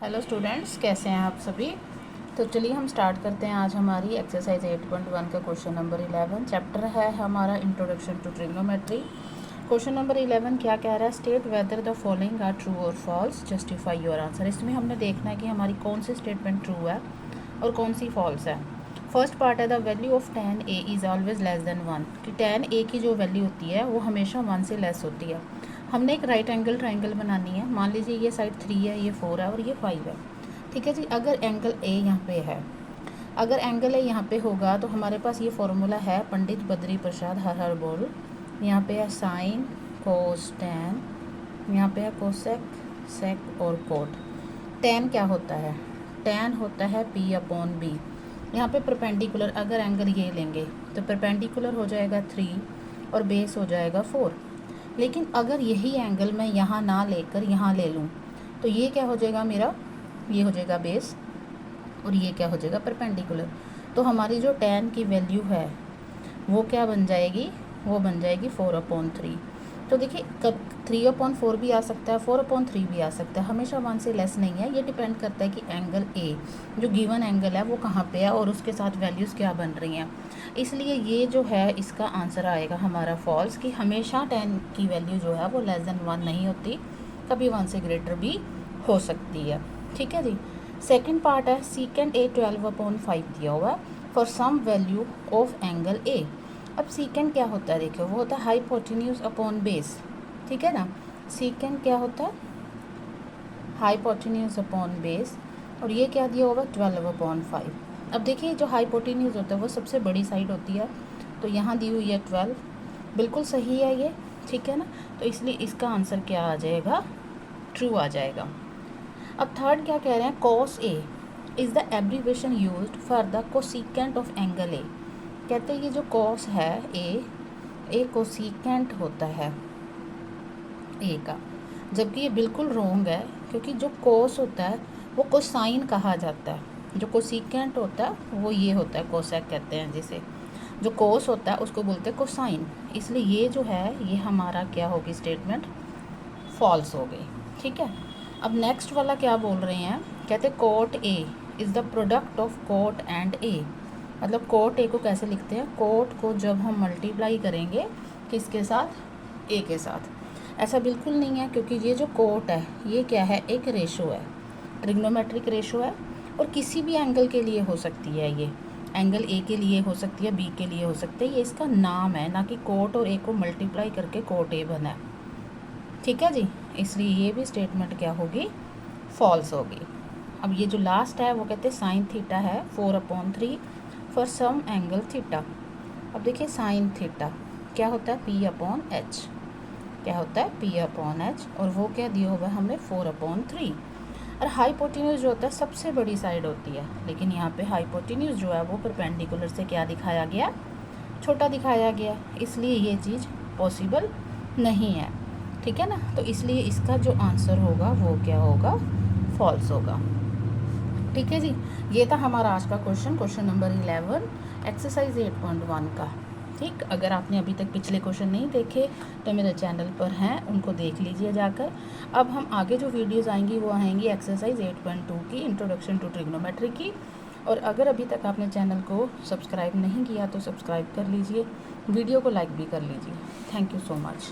Hello students, कैसे हैं आप सभी। तो चलिए हम स्टार्ट करते हैं आज हमारी एक्सरसाइज 8.1 का क्वेश्चन नंबर 11। चैप्टर है हमारा introduction to trigonometry. Question number 11 क्या कह रहा है, state whether the following are true और फॉल्स, जस्टिफाई योर आंसर। इसमें हमने देखना है कि हमारी कौन सी स्टेटमेंट ट्रू है और कौन सी फॉल्स है। फर्स्ट पार्ट है the value of tan a is always less than 1, कि tan a की जो वैल्यू होती है वो हमेशा 1 से लेस होती है। हमने एक राइट एंगल ट्राइंगल बनानी है। मान लीजिए ये साइड 3 है, ये 4 है और ये 5 है। ठीक है जी। अगर एंगल ए यहाँ पे है, अगर एंगल ए यहाँ पे होगा तो हमारे पास ये फॉर्मूला है, पंडित बद्री प्रसाद हर हर बोल। यहाँ पे है साइन, कोस, टैन, यहाँ पे है कोसेक, सेक और कोट। टैन क्या होता है, टैन होता है पी अपॉन बी। यहाँ पे परपेंडिकुलर अगर एंगल ये लेंगे तो परपेंडिकुलर हो जाएगा 3 और बेस हो जाएगा 4। लेकिन अगर यही एंगल मैं यहाँ ना लेकर यहाँ ले लूँ तो ये क्या हो जाएगा मेरा, ये हो जाएगा बेस और ये क्या हो जाएगा परपेंडिकुलर। तो हमारी जो tan की वैल्यू है वो क्या बन जाएगी, वो बन जाएगी 4/3। तो देखिए कब 3/4 भी आ सकता है, 4/3 भी आ सकता है, हमेशा 1 से लेस नहीं है। ये डिपेंड करता है कि एंगल ए जो गिवन एंगल है वो कहाँ पे है और उसके साथ वैल्यूज़ क्या बन रही हैं। इसलिए ये जो है इसका आंसर आएगा हमारा फॉल्स, कि हमेशा tan की वैल्यू जो है वो लेस देन 1 नहीं होती, कभी 1 से ग्रेटर भी हो सकती है। ठीक है जी। सेकंड पार्ट है सीकेंड ए 12/5 दिया हुआ है for some value of angle A. अब सीकेंड क्या होता है, देखिए वो होता है हाइपोटेन्यूज अपॉन बेस। ठीक है ना, सीकेंड क्या होता है, हाइपोटेन्यूज अपॉन बेस, और ये क्या दिया होगा 12/5। अब देखिए जो हाइपोटेन्यूज होता है वो सबसे बड़ी साइड होती है, तो यहाँ दी हुई है 12, बिल्कुल सही है ये। ठीक है ना, तो इसलिए इसका आंसर क्या आ जाएगा, ट्रू आ जाएगा। अब थर्ड क्या कह रहे हैं, cos A is the abbreviation used for the cosecant of angle A। कहते हैं ये जो cos है ए कोसिकेंट होता है A का, जबकि ये बिल्कुल रोंग है, क्योंकि जो cos होता है वो कोसाइन कहा जाता है, जो कोसिकेंट होता है वो ये होता है कोसेक कहते हैं जिसे। जो cos होता है उसको बोलते हैं कोसाइन। इसलिए ये जो है ये हमारा क्या होगी स्टेटमेंट, फॉल्स हो गई। ठीक है। अब नेक्स्ट वाला क्या बोल रहे हैं, कहते हैं quote A is the product of quote and A. मतलब कोट ए को कैसे लिखते हैं, कोट को जब हम मल्टीप्लाई करेंगे किसके साथ, ए के साथ। ऐसा बिल्कुल नहीं है, क्योंकि ये जो कोट है ये क्या है, एक रेशो है, ट्रिग्नोमेट्रिक रेशो है, और किसी भी एंगल के लिए हो सकती है। ये एंगल ए के लिए हो सकती है, बी के लिए हो सकती है। ये इसका नाम है, ना कि कोट और ए को मल्टीप्लाई करके कोट ए बना है। ठीक है जी। इसलिए ये भी स्टेटमेंट क्या होगी, फॉल्स होगी। अब ये जो लास्ट है वो कहते हैं साइन थीटा है 4/3 फॉर सम एंगल थीटा। अब देखिए साइन थीटा क्या होता है, P/H। क्या होता है, P/H, और वो क्या दिया हुआ है हमें 4/3। और हाइपोटेन्यूज जो होता है सबसे बड़ी साइड होती है, लेकिन यहाँ पे हाइपोटेन्यूज जो है वो परपेंडिकुलर से क्या दिखाया गया, छोटा दिखाया गया, इसलिए ये चीज़ पॉसिबल नहीं है। ठीक है ना, तो इसलिए इसका जो आंसर होगा वो क्या होगा, फॉल्स होगा। ठीक है जी। ये था हमारा आज का क्वेश्चन नंबर 11 एक्सरसाइज 8.1 का। ठीक, अगर आपने अभी तक पिछले क्वेश्चन नहीं देखे तो मेरे चैनल पर हैं, उनको देख लीजिए जाकर। अब हम आगे जो वीडियोस आएंगी वो आएंगी एक्सरसाइज 8.2 की, इंट्रोडक्शन टू ट्रिग्नोमेट्री की। और अगर अभी तक आपने चैनल को सब्सक्राइब नहीं किया तो सब्सक्राइब कर लीजिए, वीडियो को लाइक भी कर लीजिए। Thank you so much.